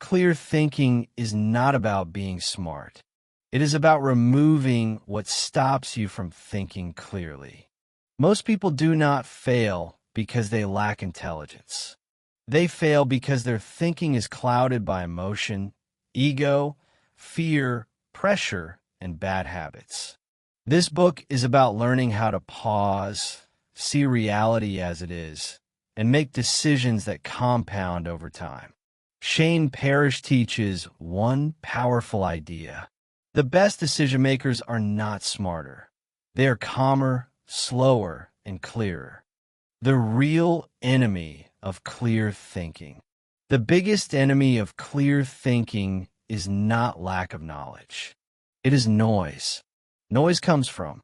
Clear thinking is not about being smart. It is about removing what stops you from thinking clearly. Most people do not fail because they lack intelligence. They fail because their thinking is clouded by emotion, ego, fear, pressure, and bad habits. This book is about learning how to pause, see reality as it is, and make decisions that compound over time. Shane Parrish teaches one powerful idea. The best decision makers are not smarter. They are calmer, slower, and clearer. The real enemy of clear thinking. The biggest enemy of clear thinking is not lack of knowledge. It is noise. Noise comes from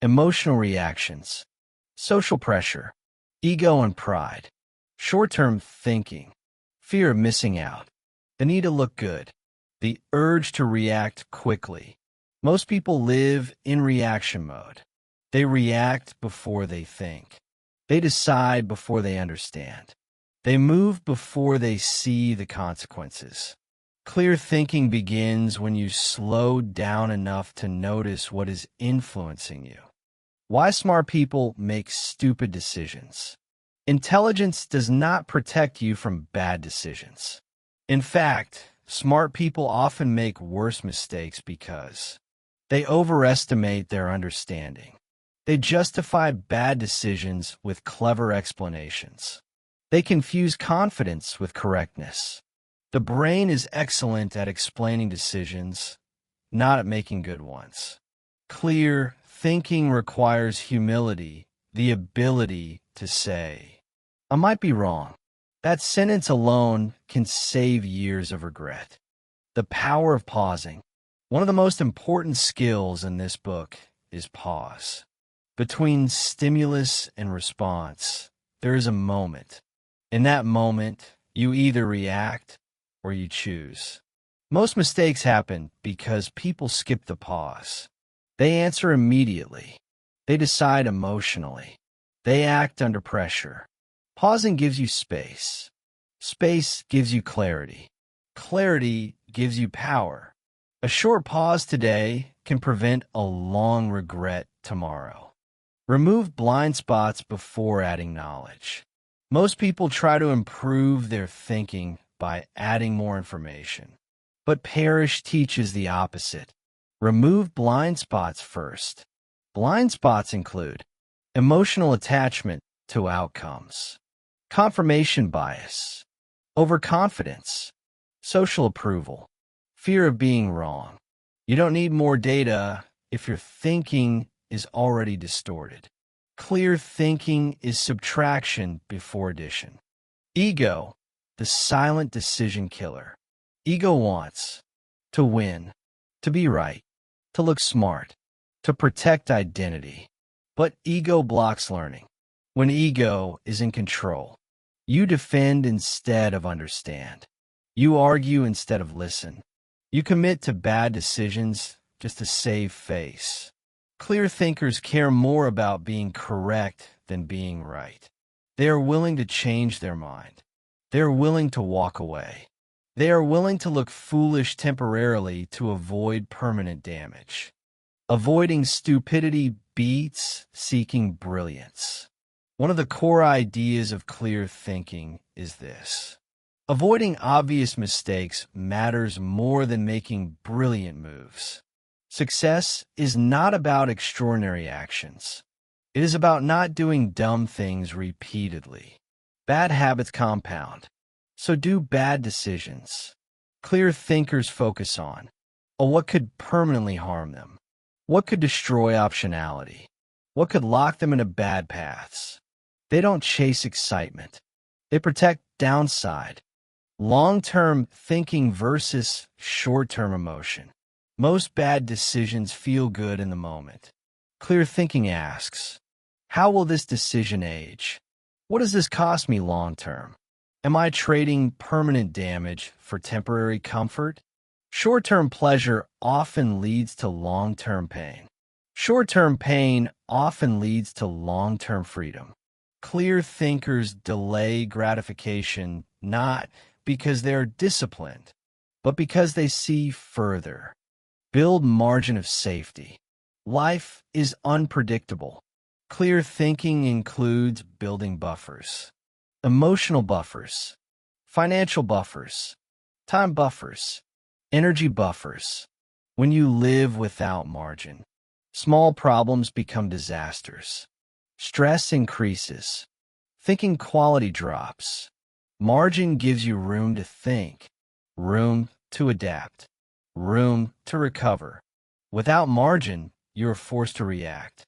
emotional reactions, social pressure, ego and pride, short-term thinking, fear of missing out, the need to look good, the urge to react quickly. Most people live in reaction mode. They react before they think. They decide before they understand. They move before they see the consequences. Clear thinking begins when you slow down enough to notice what is influencing you. Why smart people make stupid decisions. Intelligence does not protect you from bad decisions. In fact, smart people often make worse mistakes because they overestimate their understanding. They justify bad decisions with clever explanations. They confuse confidence with correctness. The brain is excellent at explaining decisions, not at making good ones. Clear thinking requires humility, the ability to say, I might be wrong. That sentence alone can save years of regret. The power of pausing. One of the most important skills in this book is pause. Between stimulus and response, there is a moment. In that moment, you either react or you choose. Most mistakes happen because people skip the pause. They answer immediately. They decide emotionally. They act under pressure. Pausing gives you space. Space gives you clarity. Clarity gives you power. A short pause today can prevent a long regret tomorrow. Remove blind spots before adding knowledge. Most people try to improve their thinking by adding more information. But Parrish teaches the opposite. Remove blind spots first. Blind spots include emotional attachment to outcomes, confirmation bias, overconfidence, social approval, fear of being wrong. You don't need more data if your thinking is already distorted. Clear thinking is subtraction before addition. Ego, the silent decision killer. Ego wants to win, to be right, to look smart, to protect identity. But ego blocks learning. When ego is in control, you defend instead of understand. You argue instead of listen. You commit to bad decisions just to save face. Clear thinkers care more about being correct than being right. They are willing to change their mind. They are willing to walk away. They are willing to look foolish temporarily to avoid permanent damage. Avoiding stupidity beats seeking brilliance. One of the core ideas of clear thinking is this. Avoiding obvious mistakes matters more than making brilliant moves. Success is not about extraordinary actions. It is about not doing dumb things repeatedly. Bad habits compound, so do bad decisions. Clear thinkers focus on what could permanently harm them, what could destroy optionality, what could lock them into bad paths. They don't chase excitement. They protect downside. Long-term thinking versus short-term emotion. Most bad decisions feel good in the moment. Clear thinking asks, how will this decision age? What does this cost me long-term? Am I trading permanent damage for temporary comfort? Short-term pleasure often leads to long-term pain. Short-term pain often leads to long-term freedom. Clear thinkers delay gratification not because they're disciplined, but because they see further. Build margin of safety. Life is unpredictable. Clear thinking includes building buffers. Emotional buffers, financial buffers, time buffers, energy buffers. When you live without margin, small problems become disasters. Stress increases. Thinking quality drops. Margin gives you room to think, room to adapt, room to recover. Without margin, you are forced to react.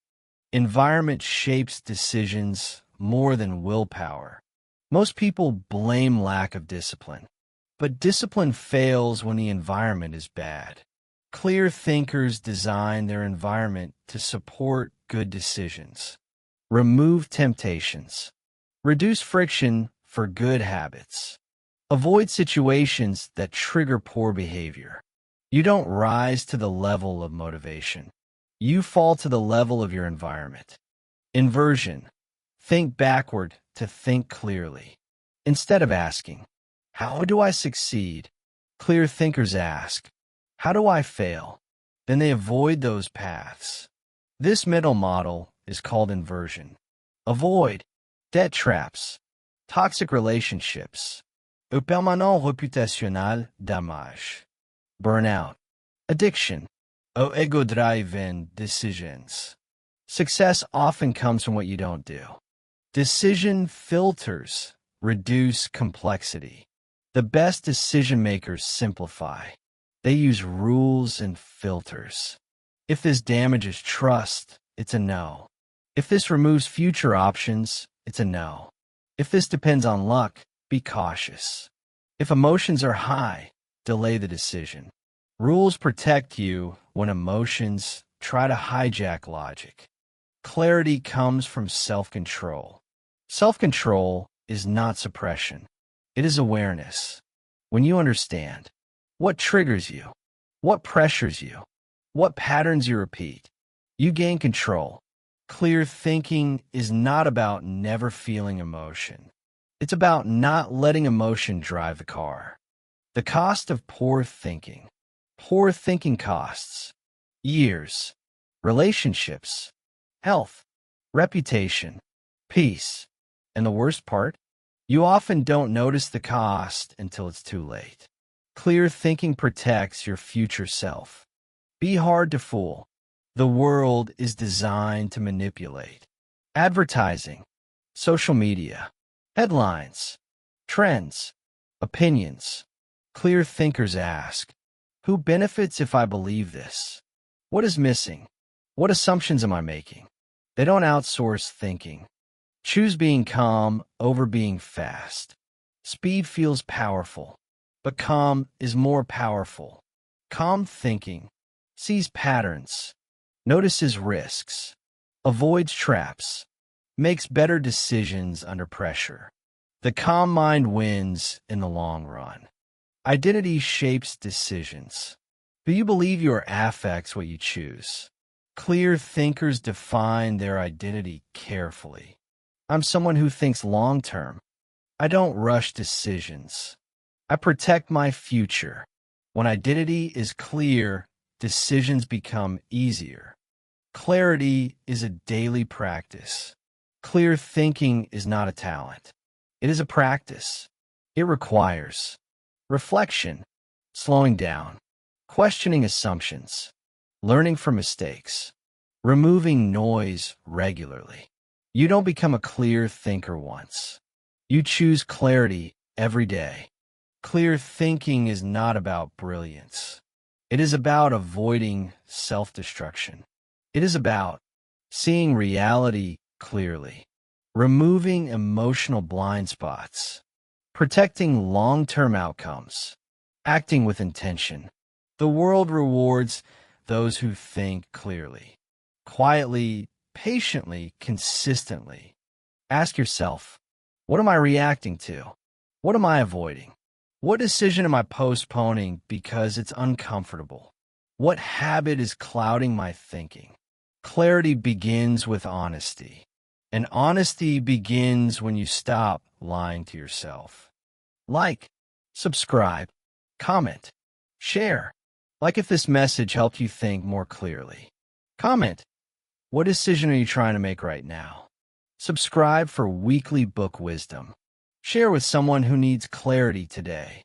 Environment shapes decisions more than willpower. Most people blame lack of discipline, but discipline fails when the environment is bad. Clear thinkers design their environment to support good decisions. Remove temptations. Reduce friction for good habits. Avoid situations that trigger poor behavior. You don't rise to the level of motivation. You fall to the level of your environment. Inversion. Think backward to think clearly. Instead of asking, "How do I succeed?" clear thinkers ask, "How do I fail?" Then they avoid those paths. This middle model is called inversion. Avoid debt traps, toxic relationships, un permanent reputationnel damage, burnout, addiction, or ego-driven decisions. Success often comes from what you don't do. Decision filters reduce complexity. The best decision makers simplify. They use rules and filters. If this damages trust, it's a no. If this removes future options, it's a no. If this depends on luck, be cautious. If emotions are high, delay the decision. Rules protect you when emotions try to hijack logic. Clarity comes from self-control. Self-control is not suppression. It is awareness. When you understand what triggers you, what pressures you, what patterns you repeat, you gain control. Clear thinking is not about never feeling emotion. It's about not letting emotion drive the car. The cost of poor thinking. Poor thinking costs years, relationships, health, reputation, peace. And the worst part? You often don't notice the cost until it's too late. Clear thinking protects your future self. Be hard to fool. The world is designed to manipulate. Advertising, social media, headlines, trends, opinions. Clear thinkers ask, who benefits if I believe this? What is missing? What assumptions am I making? They don't outsource thinking. Choose being calm over being fast. Speed feels powerful, but calm is more powerful. Calm thinking sees patterns, notices risks, avoids traps, makes better decisions under pressure. The calm mind wins in the long run. Identity shapes decisions. Do you believe your affects what you choose? Clear thinkers define their identity carefully. I'm someone who thinks long-term. I don't rush decisions. I protect my future. When identity is clear, decisions become easier. Clarity is a daily practice. Clear thinking is not a talent. It is a practice. It requires reflection, slowing down, questioning assumptions, learning from mistakes, removing noise regularly. You don't become a clear thinker once. You choose clarity every day. Clear thinking is not about brilliance. It is about avoiding self-destruction. It is about seeing reality clearly, removing emotional blind spots, protecting long-term outcomes, acting with intention. The world rewards those who think clearly, quietly, patiently, consistently. Ask yourself, what am I reacting to? What am I avoiding? What decision am I postponing because it's uncomfortable? What habit is clouding my thinking? Clarity begins with honesty, and honesty begins when you stop lying to yourself. Like, subscribe, comment, Share. Like if this message helped you think more clearly. Comment. What decision are you trying to make right now? Subscribe for weekly book wisdom. Share with someone who needs clarity today.